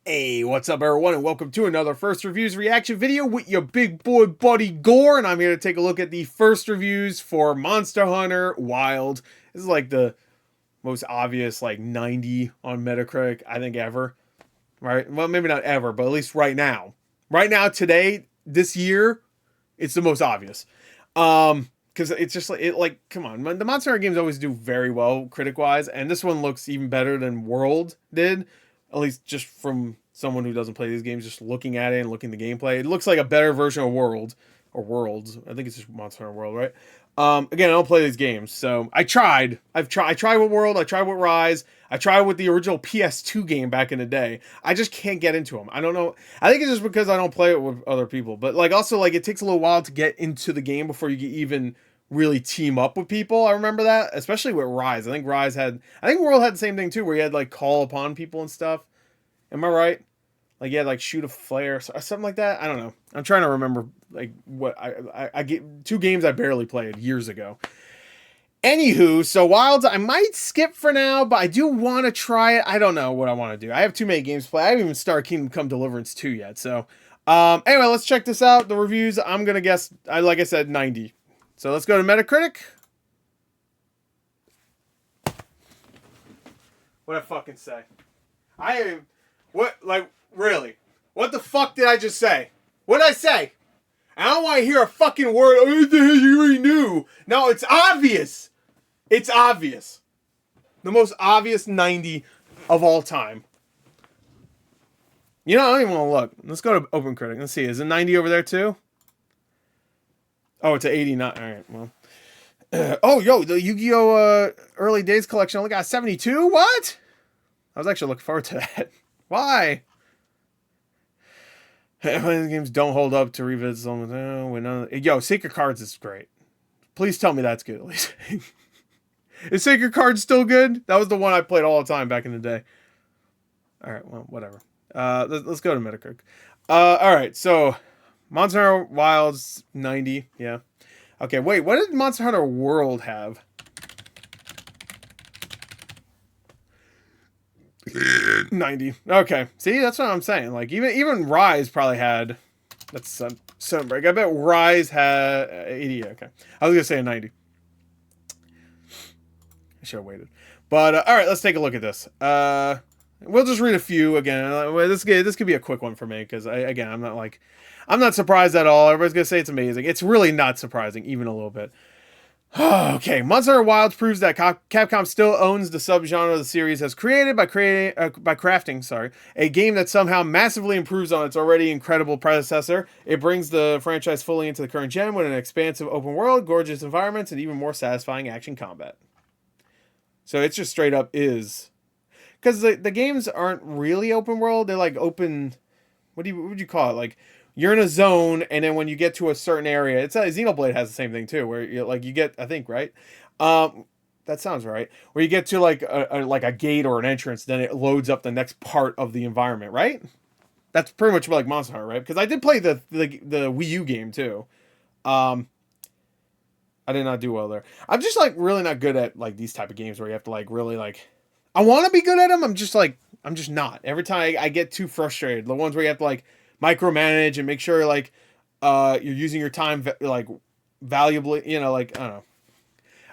Hey, what's up everyone, and welcome to another First Reviews reaction video with your big boy buddy Gore, and I'm here to take a look at the first reviews for Monster Hunter Wilds. This is like the most obvious, like 90 on Metacritic, I think ever, right? Well, maybe not ever, but at least right now. Right now, today, this year, it's the most obvious. Because it's just like, come on, the Monster Hunter games always do very well critic-wise, and this one looks even better than World did. At least just from someone who doesn't play these games, just looking at it and looking at the gameplay, it looks like a better version of World or Worlds. I think it's just Monster Hunter World, right? Again, I don't play these games, so I tried. I tried with World. I tried with Rise. I tried with the original PS2 game back in the day. I just can't get into them. I don't know. I think it's just because I don't play it with other people. But like also like it takes a little while to get into the game before you even really team up with people. I remember that, especially with Rise. I think World had the same thing too, where you had like call upon people and stuff. Am I right? Like you had like shoot a flare or something like that. I don't know. I'm trying to remember like what I get. Two games I barely played years ago. Anywho, so Wilds I might skip for now, but I do want to try it. I don't know what I want to do. I have too many games to play. I haven't even started Kingdom Come Deliverance 2 yet. So anyway, let's check this out. The reviews, I'm gonna guess, like I said, 90. So let's go to Metacritic. What'd I fucking say? Really? What the fuck did I just say? What did I say? I don't want to hear a fucking word. Oh, you already knew. No, it's obvious. It's obvious. The most obvious 90 of all time. You know, I don't even want to look. Let's go to OpenCritic. Let's see. Is it 90 over there too? Oh, it's an 89. All right, well. Oh, yo, the Yu-Gi-Oh! Early Days collection only got 72? What? I was actually looking forward to that. Why? When games don't hold up to revisit some. Yo, Sacred Cards is great. Please tell me that's good at least. Is Sacred Cards still good? That was the one I played all the time back in the day. All right, well, whatever. Let's go to Metacritic. All right, so Monster Hunter Wilds 90. Yeah. Okay, wait. What did Monster Hunter World have? 90. Okay. See, that's what I'm saying. Like even Rise probably had. That's some break. I bet Rise had 80. Okay. I was gonna say a 90. I should have waited. But all right, let's take a look at this. We'll just read a few again. This could be a quick one for me because I'm not surprised at all. Everybody's gonna say it's amazing. It's really not surprising, even a little bit. Okay, Monster Hunter Wilds proves that Capcom still owns the subgenre the series has created by crafting a game that somehow massively improves on its already incredible predecessor. It brings the franchise fully into the current gen with an expansive open world, gorgeous environments, and even more satisfying action combat. So it's just straight up is, because the games aren't really open world. They're like open. What would you call it? Like, you're in a zone, and then when you get to a certain area, it's Xenoblade has the same thing too, where you get, I think, right? That sounds right. Where you get to like a gate or an entrance, then it loads up the next part of the environment, right? That's pretty much like Monster Hunter, right? Because I did play the Wii U game too. I did not do well there. I'm just like really not good at like these type of games where you have to like really like. I want to be good at them. I'm just not. Every time I get too frustrated. The ones where you have to like micromanage and make sure like you're using your time like valuably, like I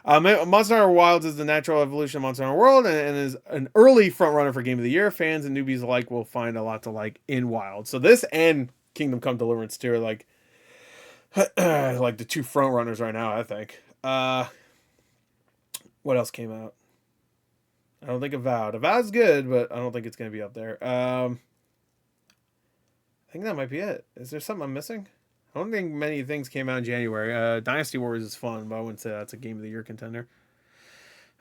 don't know. Monster Hunter Wilds is the natural evolution of Monster Hunter World and is an early frontrunner for Game of the Year. Fans and newbies alike will find a lot to like in Wild. So this and Kingdom Come Deliverance 2 are like like the two frontrunners right now, I think. What else came out? I don't think Avowed. Avowed's good, but I don't think it's gonna be up there. I think that might be it. Is there something I'm missing? I don't think many things came out in January. Dynasty Wars is fun, but I wouldn't say that's a Game of the Year contender.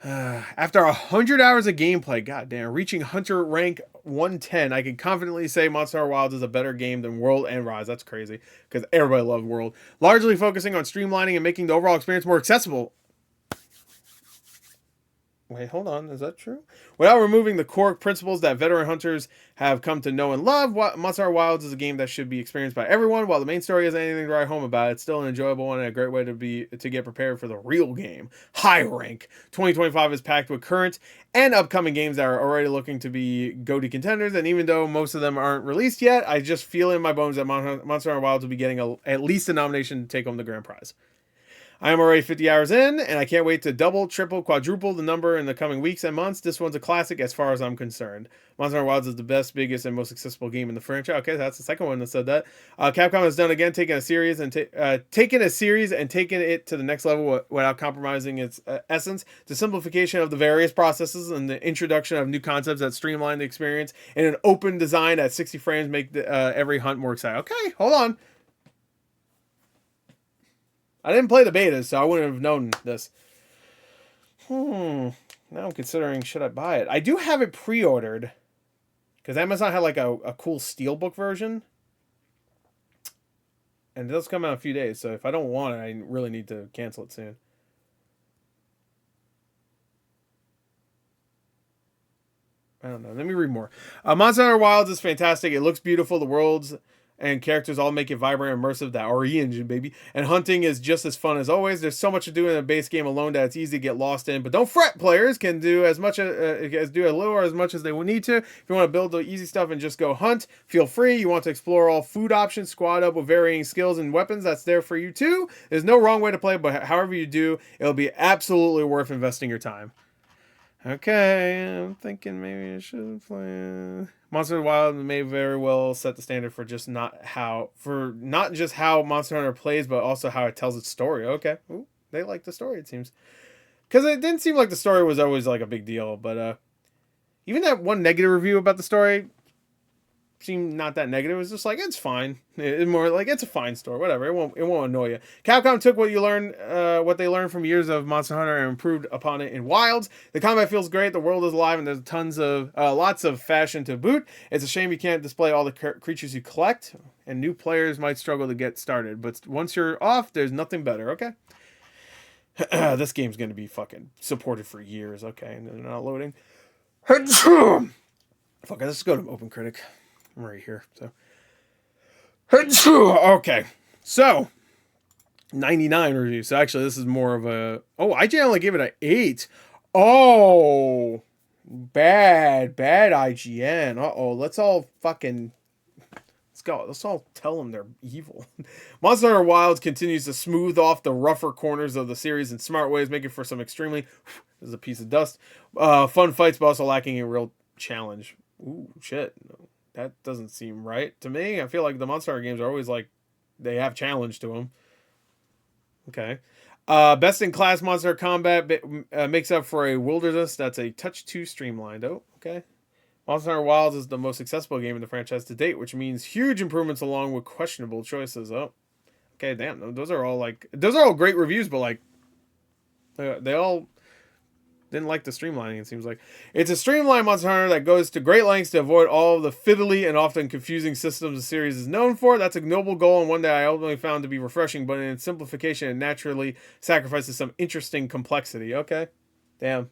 After 100 hours of gameplay, goddamn, reaching Hunter rank 110, I can confidently say Monster Hunter Wilds is a better game than World and Rise. That's crazy, because everybody loved World. Largely focusing on streamlining and making the overall experience more accessible. Wait, hold on. Is that true? Without removing the core principles that veteran hunters have come to know and love, Monster Hunter Wilds is a game that should be experienced by everyone. While the main story isn't anything to write home about, it's still an enjoyable one and a great way to get prepared for the real game. High rank. 2025 is packed with current and upcoming games that are already looking to be go-to contenders, and even though most of them aren't released yet, I just feel in my bones that Monster Hunter Wilds will be getting at least a nomination to take home the grand prize. I am already 50 hours in, and I can't wait to double, triple, quadruple the number in the coming weeks and months. This one's a classic as far as I'm concerned. Monster Hunter Wilds is the best, biggest, and most accessible game in the franchise. Okay, that's the second one that said that. Capcom has done again, taking a series and taking it to the next level without compromising its essence. The simplification of the various processes and the introduction of new concepts that streamline the experience and an open design at 60 frames make every hunt more exciting. Okay, hold on. I didn't play the beta, so I wouldn't have known this. Now I'm considering, should I buy it? I do have it pre-ordered. Because Amazon had like a cool Steelbook version. And it does come out in a few days, so if I don't want it, I really need to cancel it soon. I don't know. Let me read more. Monster Hunter Wilds is fantastic. It looks beautiful. The worlds and characters all make it vibrant and immersive. That RE engine, baby. And hunting is just as fun as always. There's so much to do in a base game alone that it's easy to get lost in. But don't fret, players can do as much as do a little or as much as they will need to. If you want to build the easy stuff and just go hunt, feel free. You want to explore all food options, squad up with varying skills and weapons, that's there for you too. There's no wrong way to play, but however you do, it'll be absolutely worth investing your time. Okay, I'm thinking maybe I should play. Monster Hunter Wild may very well set the standard for not just how Monster Hunter plays, but also how it tells its story. Okay, ooh, they like the story, it seems, because it didn't seem like the story was always like a big deal. But even that one negative review about the story seemed not that negative. It was just like, it's fine. It's more like, it's a fine story. Whatever. It won't annoy you. Capcom took what they learned from years of Monster Hunter and improved upon it in Wilds. The combat feels great. The world is alive, and there's lots of fashion to boot. It's a shame you can't display all the creatures you collect, and new players might struggle to get started. But once you're off, there's nothing better. Okay. This game's gonna be fucking supported for years. Okay, and they're not loading. Fuck, let's go to OpenCritic. I'm right here. So, okay. So, 99 reviews. So actually, this is more of a. Oh, IGN only gave it an 8. Oh, bad IGN. Let's all fucking. Let's go. Let's all tell them they're evil. Monster Hunter Wilds continues to smooth off the rougher corners of the series in smart ways, making for some extremely. This is a piece of dust. Fun fights, but also lacking a real challenge. Ooh, shit. That doesn't seem right to me. I feel like the Monster Hunter games are always like, they have challenge to them. Okay. Best in class Monster combat makes up for a wilderness that's a touch too streamlined. Oh, okay. Monster Hunter Wilds is the most accessible game in the franchise to date, which means huge improvements along with questionable choices. Oh, okay, damn. Those are all great reviews, but like, they all didn't like the streamlining, it seems like. It's a streamlined Monster Hunter that goes to great lengths to avoid all of the fiddly and often confusing systems the series is known for. That's a noble goal and one that I ultimately found to be refreshing, but in its simplification, it naturally sacrifices some interesting complexity. Okay. Damn.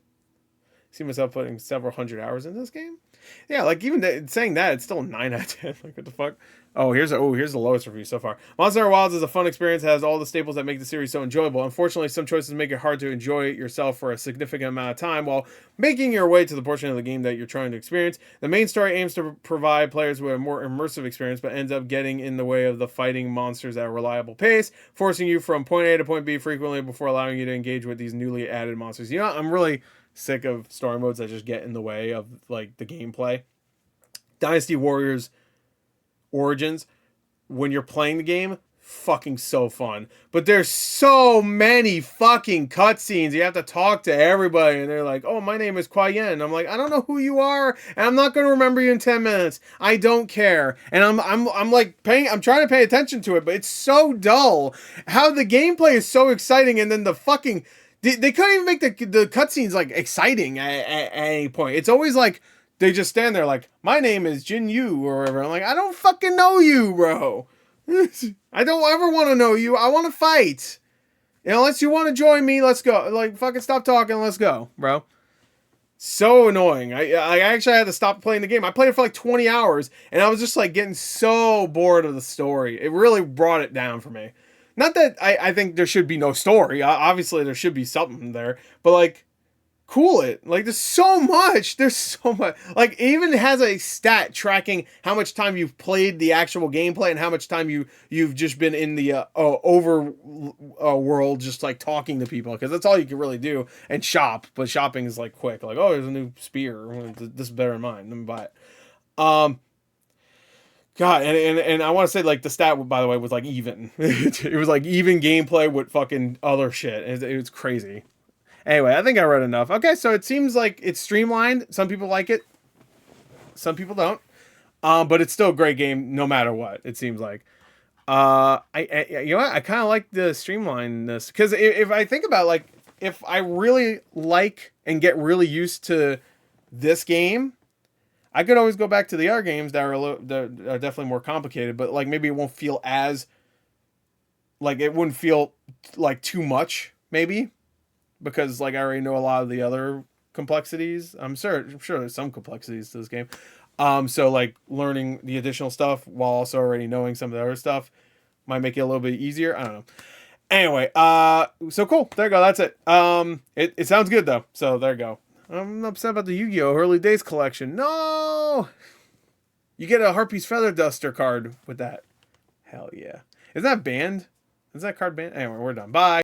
See myself putting several hundred hours in this game. Yeah, like even saying that, it's still a 9 out of 10. Like, what the fuck? Here's the lowest review so far. Monster Hunter Wilds is a fun experience. It has all the staples that make the series so enjoyable. Unfortunately, some choices make it hard to enjoy it yourself for a significant amount of time while making your way to the portion of the game that you're trying to experience. The main story aims to provide players with a more immersive experience, but ends up getting in the way of the fighting monsters at a reliable pace, forcing you from point A to point B frequently before allowing you to engage with these newly added monsters. You know, I'm really sick of story modes that just get in the way of like the gameplay. Dynasty Warriors Origins, when you're playing the game, fucking so fun. But there's so many fucking cutscenes. You have to talk to everybody, and they're like, "Oh, my name is Kuai Yin." I'm like, I don't know who you are, and I'm not gonna remember you in 10 minutes. I don't care. And I'm like I'm trying to pay attention to it, but it's so dull. How the gameplay is so exciting, and then the fucking they couldn't even make the cutscenes like exciting at any point. It's always like they just stand there like, my name is Jin Yu or whatever. I'm like, I don't fucking know you, bro. I don't ever want to know you. I want to fight. Unless you want to join me, let's go. Like, fucking stop talking, let's go, bro. So annoying. I actually had to stop playing the game. I played it for like 20 hours, and I was just like getting so bored of the story. It really brought it down for me. Not that I think there should be no story. Obviously, there should be something there, but like, cool it. Like, there's so much. There's so much. Like, it even has a stat tracking how much time you've played the actual gameplay and how much time you've just been in the over world, just like talking to people, because that's all you can really do. And shop, but shopping is like quick. Like, oh, there's a new spear. This is better than mine. Let me buy it. God, and I want to say, like, the stat, by the way, was like even. It was like even gameplay with fucking other shit. It was crazy. Anyway, I think I read enough. Okay, so it seems like it's streamlined. Some people like it. Some people don't. But it's still a great game no matter what, it seems like. I you know what? I kind of like the streamlinedness, because if I think about, like, if I really like and get really used to this game, I could always go back to the other games that that are definitely more complicated, but like maybe it won't feel as, like, it wouldn't feel like too much, maybe, because like I already know a lot of the other complexities. I'm sure there's some complexities to this game. So like learning the additional stuff while also already knowing some of the other stuff might make it a little bit easier. I don't know. Anyway, so cool. There you go. That's it. It sounds good though. So there you go. I'm upset about the Yu-Gi-Oh! Early Days collection. No! You get a Harpy's Feather Duster card with that. Hell yeah. Is that banned? Is that card banned? Anyway, we're done. Bye.